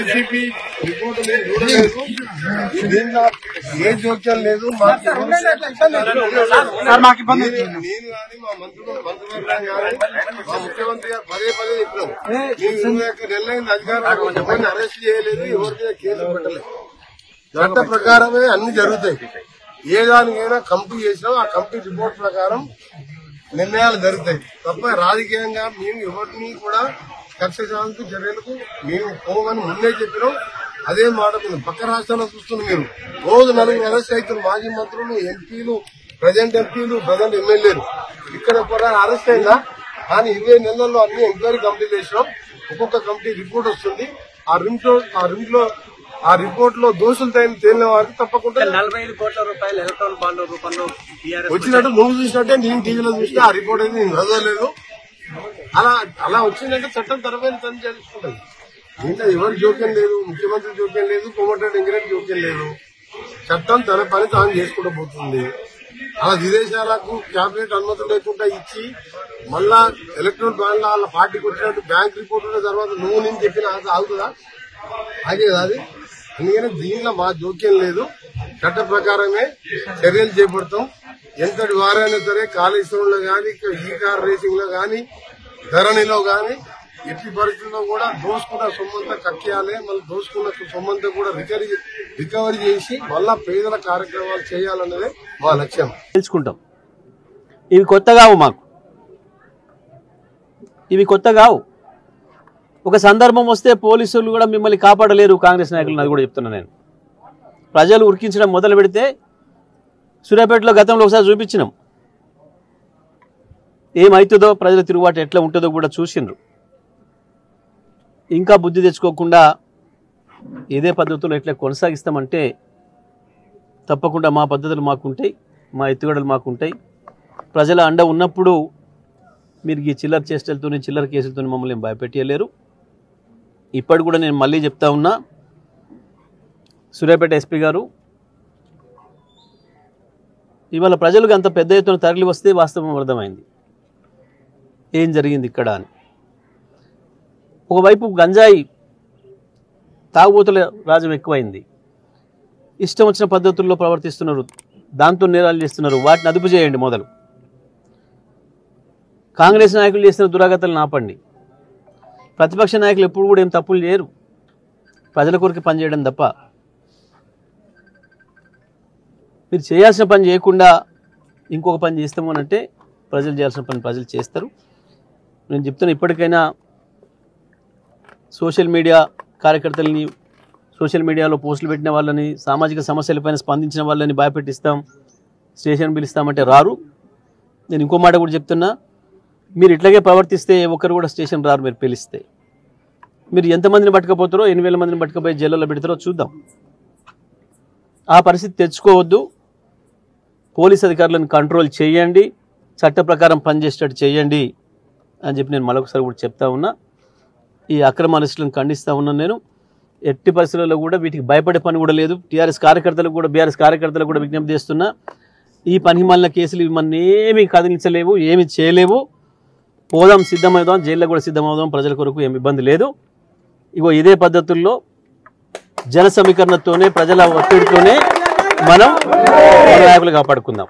ACP report నేను చూడలేదు, దీంట్లో ఏ జోక్యం లేదు. నేను కానీ మా మంత్రివర్గం కానీ మా ముఖ్యమంత్రి గారు పదే చెప్పినాం, మేము 21 నెలలైంది అధికారులు ఎవరిని అరెస్ట్ చేయలేదు, ఎవరి మీద కేసులు పెట్టలేదు. చట్ట ప్రకారమే అన్ని జరుగుతాయి. ఏ దానికైనా కమిటీ చేసినాం, ఆ కమిటీ రిపోర్ట్ ప్రకారం నిర్ణయాలు జరుగుతాయి తప్ప రాజకీయంగా మేము ఎవరిని కూడా కక్ష సాధింపు చర్యలకు మేము పోవని ముందే చెప్పినాం. అదే మాట మీద పక్క రాష్ట్రాల్లో చూస్తున్నారు మీరు, రోజు 4 అరెస్ట్ అవుతున్నారు. మాజీ మంత్రులు, ఎంపీలు, ప్రజెంట్ ఎంపీలు, ప్రజెంట్ ఎమ్మెల్యేలు. ఇక్కడ కూడా అరెస్ట్ అయిందా? కానీ 20 నెలల్లో అన్ని ఎంక్వైరీ కంప్లీట్ చేసినాం. ఒక్కొక్క కమిటీ రిపోర్ట్ వస్తుంది. ఆ రిపోర్ట్ లో దోషులు తేలిన వారికి తప్పకుండా 45 కోట్ల రూపాయలు ఎలక్ట్రానిక్ బాండ్ల రూపంలో వచ్చినట్టు నువ్వు చూసినట్టే నేను టీవీలో చూస్తే ఆ రిపోర్ట్ అయితే నేను చదవలేదు. అలా వచ్చిందంటే చట్టం తరమైన పని చేసుకుంటుంది. దీంట్లో ఎవరి జోక్యం లేదు, ముఖ్యమంత్రి జోక్యం లేదు, కోమటిరెడ్డి వెంకరెడ్డి జోక్యం లేదు. చట్టం తన పని తాను చేసుకుంటూ పోతుంది. అలా విదేశాలకు క్యాబినెట్ అనుమతులు లేకుండా ఇచ్చి మళ్ళా ఎలక్ట్రానిక్ బాండ్ల వాళ్ళ పార్టీకి వచ్చినట్టు బ్యాంక్ రిపోర్ట్ ఉన్న తర్వాత నువ్వు నేను చెప్పిన ఆగుతుందా? ఆగే అది. అందుకని దీనిలో మా జోక్యం లేదు. చట్ట ప్రకారమే చర్యలు చేపడతాం. ఎంతటి వారైనా సరే కాళేశ్వరంలో గాని, ఈ కార్ రేసింగ్ లో గాని, ధరణిలో గాని ఎట్టి పరిస్థితుల్లో కూడా దోసుకున్న సొమ్మంతా కక్కేయాలి. మళ్ళీ దోసుకున్న సొమ్మంతా కూడా రికవరీ చేసి మళ్ళా పేదల కార్యక్రమాలు చేయాలన్నదే మా లక్ష్యం. తెలుసుకుంటాం. ఇవి కొత్త కావు, మాకు ఇవి కొత్త కావు. ఒక సందర్భం వస్తే పోలీసులు కూడా మిమ్మల్ని కాపాడలేరు కాంగ్రెస్ నాయకులు. అది కూడా చెప్తున్నా నేను. ప్రజలు ఉరికించడం మొదలు పెడితే సూర్యాపేటలో గతంలో ఒకసారి చూపించినాం. ఏమవుతుందో, ప్రజల తిరుగుబాటు ఎట్లా ఉంటుందో కూడా చూసిండ్రు. ఇంకా బుద్ధి తెచ్చుకోకుండా ఇదే పద్ధతుల్లో ఎట్లా కొనసాగిస్తామంటే తప్పకుండా మా పద్ధతులు మాకుంటాయి, మా ఎత్తుగడలు మాకుంటాయి. ప్రజల అండ ఉన్నప్పుడు మీరు ఈ చిల్లర చేష్టలతో, చిల్లర కేసులతో మమ్మల్ని భయపెట్టలేరు. ఇప్పటి కూడా నేను మళ్ళీ చెప్తా ఉన్నా, సూర్యాపేట ఎస్పీ గారు ఇవాళ ప్రజలకు అంత పెద్ద ఎత్తున తరలి వస్తే వాస్తవం అర్థమైంది ఏం జరిగింది ఇక్కడ అని. ఒకవైపు గంజాయి తాగుబోతుల రాజ్యం ఎక్కువైంది. ఇష్టం వచ్చిన పద్ధతుల్లో ప్రవర్తిస్తున్నారు, దాంతో నేరాలు చేస్తున్నారు. వాటిని అదుపు చేయండి మొదలు. కాంగ్రెస్ నాయకులు చేసిన దురాగతాలను ఆపండి. ప్రతిపక్ష నాయకులు ఎప్పుడు కూడా ఏం తప్పులు చేయరు, ప్రజల కొరకు పనిచేయడం తప్ప. మీరు చేయాల్సిన పని చేయకుండా ఇంకొక పని చేస్తాము అంటే ప్రజలు చేయాల్సిన పని ప్రజలు చేస్తారు. నేను చెప్తున్నా, ఇప్పటికైనా సోషల్ మీడియా కార్యకర్తలని, సోషల్ మీడియాలో పోస్టులు పెట్టిన వాళ్ళని, సామాజిక సమస్యలపైన స్పందించిన వాళ్ళని భయపెట్టిస్తాం, స్టేషన్ పిలుస్తామంటే రారు. నేను ఇంకో మాట కూడా చెప్తున్నా, మీరు ఇట్లాగే ప్రవర్తిస్తే ఒకరు కూడా స్టేషన్ రారు. మీరు పిలిస్తే మీరు ఎంతమందిని పట్టుకపోతారో, 8,000 మందిని పట్టుకపోయి జైల్లో పెడతారో చూద్దాం. ఆ పరిస్థితి తెచ్చుకోవద్దు. పోలీస్ అధికారులను కంట్రోల్ చేయండి, చట్ట ప్రకారం పనిచేసేటట్టు చేయండి అని చెప్పి నేను మరొకసారి కూడా చెప్తా ఉన్నా. ఈ అక్రమ అరెస్టులను ఖండిస్తూ ఉన్నాను నేను. ఎట్టి పరిస్థితుల్లో కూడా వీటికి భయపడే పని కూడా లేదు. బీఆర్ఎస్ కార్యకర్తలకు కూడా విజ్ఞప్తి చేస్తున్నా, ఈ పనిమాలిన కేసులు మన ఏమీ కదిలించలేవు, ఏమి చేయలేవు. పోదాం, సిద్ధమవుదాం, జైల్లో కూడా సిద్ధమవుదాం. ప్రజల కొరకు ఏమి ఇబ్బంది లేదు. ఇగో ఇదే పద్ధతుల్లో జన సమీకరణతోనే, ప్రజల ఒత్తిడితోనే మనం నాయకులు కాపాడుకుందాం.